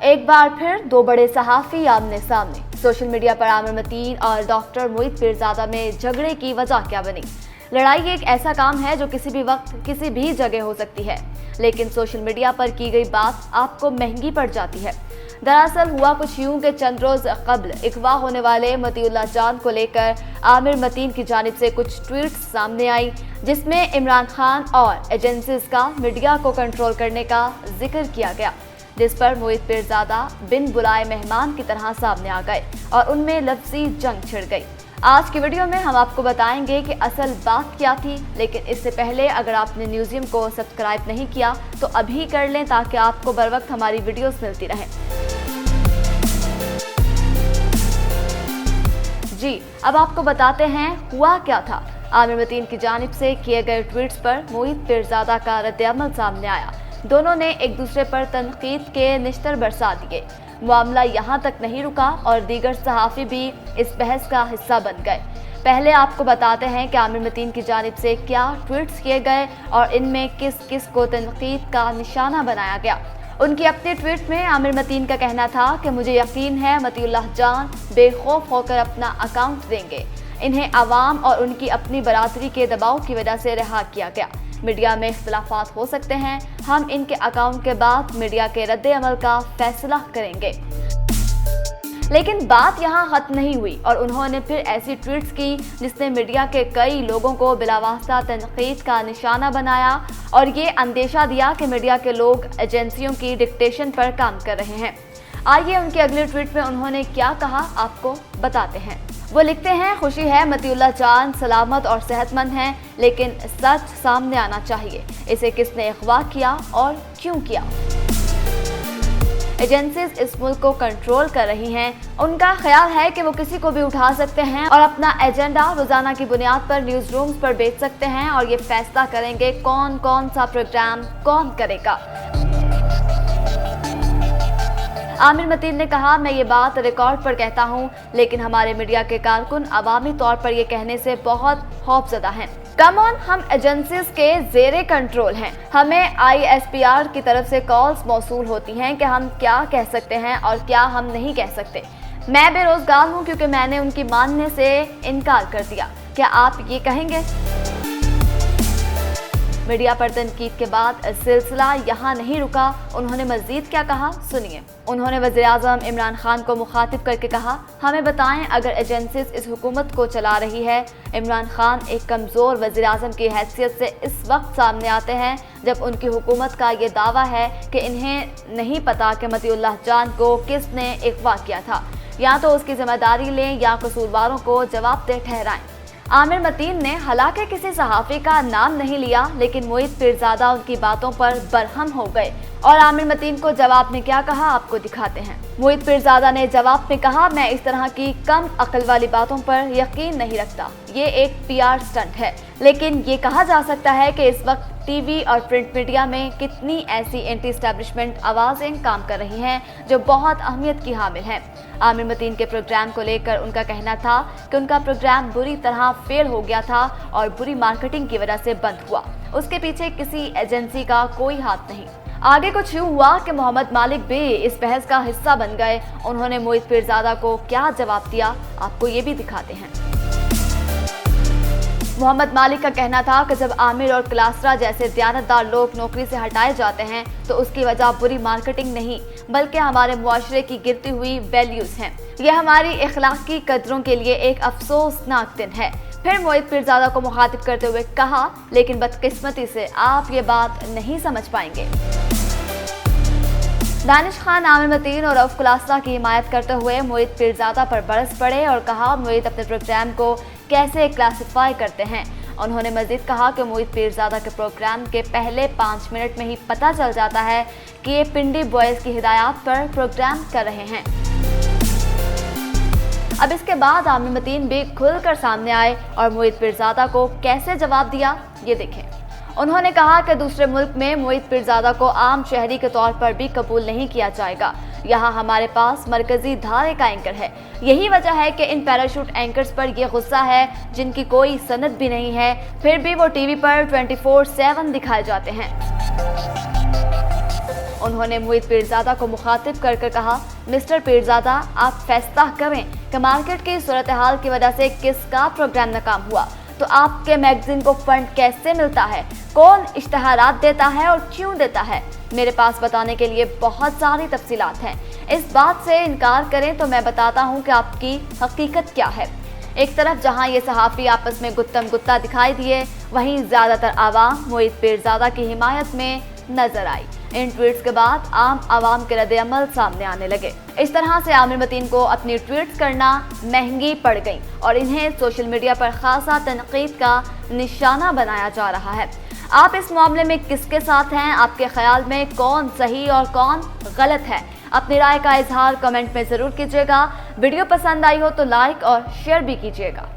एक बार फिर दो बड़े सहाफ़ी आमने सामने। सोशल मीडिया पर आमिर मतीन और डॉक्टर मोहित पीरजादा में झगड़े की वजह क्या बनी? लड़ाई एक ऐसा काम है जो किसी भी वक्त किसी भी जगह हो सकती है, लेकिन सोशल मीडिया पर की गई बात आपको महंगी पड़ जाती है। दरअसल हुआ कुछ यूं कि चंद रोज कबल अगवा होने वाले मतीउल्लाह जान को लेकर आमिर मतीन की जानिब से कुछ ट्वीट्स सामने आई, जिसमें इमरान खान और एजेंसीज का मीडिया को कंट्रोल करने का जिक्र किया गया, जिस पर मोहित पीरजादा बिन बुलाए मेहमान की तरह सामने आ गए और उनमें लफ्जी जंग छिड़ गई। आज की वीडियो में हम आपको बताएंगे कि असल बात क्या थी, लेकिन इससे पहले अगर आपने न्यूज़ियम को सब्सक्राइब नहीं किया तो अभी कर लें ताकि आपको बर वक्त हमारी वीडियोस मिलती रहें। जी, अब आपको बताते हैं हुआ क्या था। आमिर मतीन की जानिब से किए गए ट्वीट्स पर मोहित पीरजादा का रद्द-ए-अमल सामने आया। दोनों ने एक दूसरे पर तनकीद के निश्तर बरसा दिए। मामला यहाँ तक नहीं रुका और दीगर सहाफ़ी भी इस बहस का हिस्सा बन गए। पहले आपको बताते हैं कि आमिर मतीन की जानिब से क्या ट्वीट्स किए गए और इनमें किस किस को तनकीद का निशाना बनाया गया। उनकी अपने ट्वीट में आमिर मतीन का कहना था कि मुझे यकीन है मतीउल्लाह जान बेखौफ होकर अपना अकाउंट देंगे। इन्हें अवाम और उनकी अपनी बरादरी के दबाव की वजह से रिहा किया गया। मीडिया में इख्तिलाफात हो सकते हैं, हम इनके अकाउंट के बाद मीडिया के रद्द-ए-अमल का फैसला करेंगे। लेकिन बात यहाँ खत्म नहीं हुई और उन्होंने फिर ऐसी ट्वीट्स की जिसने मीडिया के कई लोगों को बिलावास्ता तनकीद का निशाना बनाया और ये अंदेशा दिया कि मीडिया के लोग एजेंसियों की डिक्टेशन पर काम कर रहे हैं। आइए उनके अगले ट्वीट में उन्होंने क्या कहा आपको बताते हैं। वो लिखते हैं, खुशी है मतीउल्लाह जान सलामत और सेहतमंद हैं, लेकिन सच सामने आना चाहिए। इसे किसने अगवा किया और क्यों किया? एजेंसीज इस मुल्क को कंट्रोल कर रही हैं। उनका ख्याल है कि वो किसी को भी उठा सकते हैं और अपना एजेंडा रोजाना की बुनियाद पर न्यूज रूम्स पर बेच सकते हैं और ये फैसला करेंगे कौन कौन सा प्रोग्राम कौन करेगा। आमिर मतीन ने कहा, मैं ये बात रिकॉर्ड पर कहता हूँ, लेकिन हमारे मीडिया के कारकुन अवामी तौर पर ये कहने से बहुत खौफजदा हैं। कम ऑन, हम एजेंसीज के ज़ेरे कंट्रोल हैं। हमें ISPR की तरफ से कॉल्स मौसूल होती हैं कि हम क्या कह सकते हैं और क्या हम नहीं कह सकते। मैं बेरोजगार हूँ क्योंकि मैंने उनकी मानने से इनकार कर दिया। क्या आप ये कहेंगे? मीडिया पर तनकीद के बाद सिलसिला यहाँ नहीं रुका। उन्होंने मजीद क्या कहा, सुनिए। उन्होंने वज़ीर-ए-आज़म इमरान खान को मुखातिब करके कहा, हमें बताएं अगर एजेंसीज इस हुकूमत को चला रही है। इमरान खान एक कमज़ोर वज़ीर-ए-आज़म की हैसियत से इस वक्त सामने आते हैं जब उनकी हुकूमत का ये दावा है कि इन्हें नहीं पता कि मतीउल्लाह जान को किसने अगवा किया था। या तो उसकी जिम्मेदारी लें या कसूरवारों को जवाबदेह ठहराएं। आमिर मतीन ने हालांकि किसी सहाफ़ी का नाम नहीं लिया, लेकिन मोहित पीरजादा उनकी बातों पर बरहम हो गए और आमिर मतीन को जवाब में क्या कहा आपको दिखाते हैं। मोहित पीरजादा ने जवाब में कहा, मैं इस तरह की कम अक्ल वाली बातों पर यकीन नहीं रखता। ये एक PR स्टंट है। लेकिन ये कहा जा सकता है कि इस वक्त TV और प्रिंट मीडिया में कितनी ऐसी एंटी एस्टैब्लिशमेंट आवाज़ें काम कर रही हैं जो बहुत अहमियत की हामिल हैं। आमिर मतीन के प्रोग्राम को लेकर उनका कहना था कि उनका प्रोग्राम बुरी तरह फेल हो गया था और बुरी मार्केटिंग की वजह से बंद हुआ। उसके पीछे किसी एजेंसी का कोई हाथ नहीं। आगे कुछ यूँ हुआ कि मोहम्मद मालिक भी इस बहस का हिस्सा बन गए। उन्होंने मोहित पीरजादा को क्या जवाब दिया आपको ये भी दिखाते हैं। मोहम्मद मालिक का कहना था कि जब आमिर और क्लासरा जैसे दयानतदार लोग नौकरी से हटाए जाते हैं तो उसकी वजह बुरी मार्केटिंग नहीं, बल्कि हमारे मुआशरे की गिरती हुई वैल्यूज हैं। यह हमारी इखलाकी कदरों के लिए एक अफसोसनाक दिन है। फिर मोहित पीरजादा को मुखातिब करते हुए कहा, लेकिन बदकिस्मती से आप ये बात नहीं समझ पाएंगे। दानिश खान आमिर मतीन और रऊफ क्लासरा की हिमायत करते हुए मोहित पीरजादा पर बरस पड़े और कहा मोहित अपने प्रोग्राम को कैसे क्लासिफाई करते हैं। उन्होंने मजीद कहा कि मोहित पीरजादा के प्रोग्राम के पहले 5 मिनट में ही पता चल जाता है कि ये पिंडी बॉयज़ की हिदायत पर प्रोग्राम कर रहे हैं। अब इसके बाद आमिर मतीन भी खुलकर सामने आए और मोहित पीरजादा को कैसे जवाब दिया ये देखें। उन्होंने कहा कि दूसरे मुल्क में मोहित पीरजादा को आम शहरी के तौर पर भी कबूल नहीं किया जाएगा। यहाँ हमारे पास मरकजी धारे का एंकर है। यही वजह है कि इन पैराशूट एंकर्स पर यह गुस्सा है जिनकी कोई सनद भी नहीं है, फिर भी वो TV पर 24/7 दिखाए जाते हैं। उन्होंने मोहित पीरजादा को मुखातिब कर कहा, मिस्टर पीरजादा, आप फैसला करें कि मार्केट की सूरत हाल की वजह से किसका प्रोग्राम नाकाम हुआ, तो आपके मैगजीन को फंड कैसे मिलता है, कौन इश्तहारात देता है और क्यों देता है। मेरे पास बताने के लिए बहुत सारी तफसीलात हैं। इस बात से इनकार करें तो मैं बताता हूँ कि आपकी हकीकत क्या है। एक तरफ जहां ये सहाफ़ी आपस में गुत्तम गुत्ता दिखाई दिए, वहीं ज़्यादातर आवाम मोहित पीरजादा की हिमायत में नजर आई। इन ट्वीट्स के बाद आम आवाम के रद्द-ए-अमल सामने आने लगे। इस तरह से आमिर मतीन को अपनी ट्वीट्स करना महंगी पड़ गई और इन्हें सोशल मीडिया पर खासा तनकीद का निशाना बनाया जा रहा है। आप इस मामले में किसके साथ हैं? आपके ख्याल में कौन सही और कौन गलत है? अपनी राय का इजहार कमेंट में ज़रूर कीजिएगा। वीडियो पसंद आई हो तो लाइक और शेयर भी कीजिएगा।